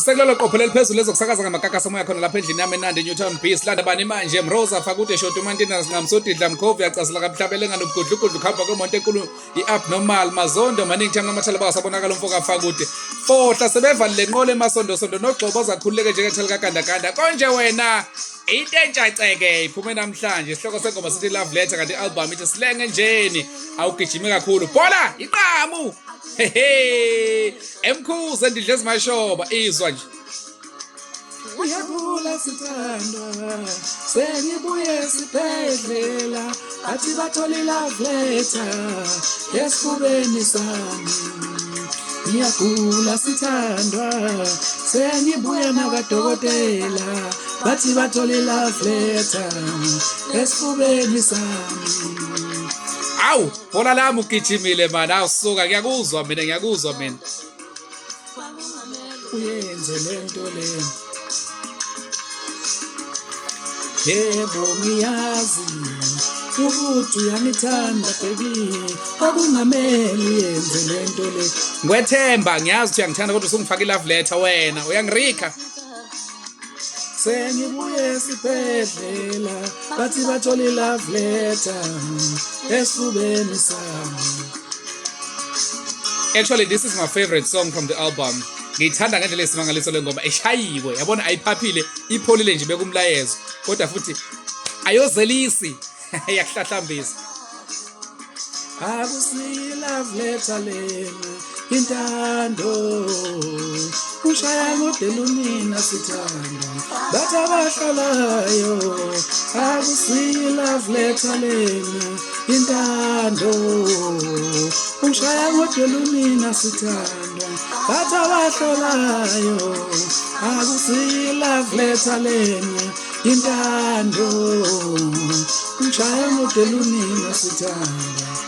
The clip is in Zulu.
Sisekulelo qophelelo phezulu lezokusakaza ngamakakasa moya khona lapha endlini yami eNandi Newtown B silanda bani manje Mroza Fakude Shoti Mantina singamsodidla Mkhovi acasela kaMhlabele nganobugudlugudlu khamba kwemonto enkulu iabnormal mazondo maningi thanga amathala basabonakala umfoka Fakude fohla sebevalile nqole emasondo sondo nogxobo zakhululeke njengethele kakandakanda konje wena into entshaceke iphume namhlanje isihloko sengoma sithi love letter kanti album ithi silenge njeni awugijime kakhulu bola iqhamu hehe emkhuze ndidle ezimashoba izwa nje uyakhula sithandwa sengibuye sibhedlela athi bathole love letter esifubeni sami uyakhula sithandwa sengibuye nakadokotela bathi bathole love letter esifubeni sami. awu bola lami ugijimile man awusuka ngiyakuzwa mina uyenze lento le yebo ngiyazi ukuthi uyangithanda baby akungamele uyenze lento le ngwethemba ngiyazi ukuthi uyangithanda kodwa usungifaka ilove letter wena uyangirikha sengibuye sibhedlela bathi bathole love letter esifubeni sami. Actually, this is my favorite song from the album. Ngiyithanda ngendlela esimangaliso lengoma eshayiwe yabona ayiphaphile ipholile nje bekumlayezo kodwa futhi ayozelisi yakuhlahlambisa akusiyi love letter lena intando ushaya ngodela unina sithanda bathi abahlalayo akusiyi love letter lena intando ushaya ngodela unina sithanda bathi abahlalayo akusiyi love letter lena intando ushaya ngodela unina sithanda.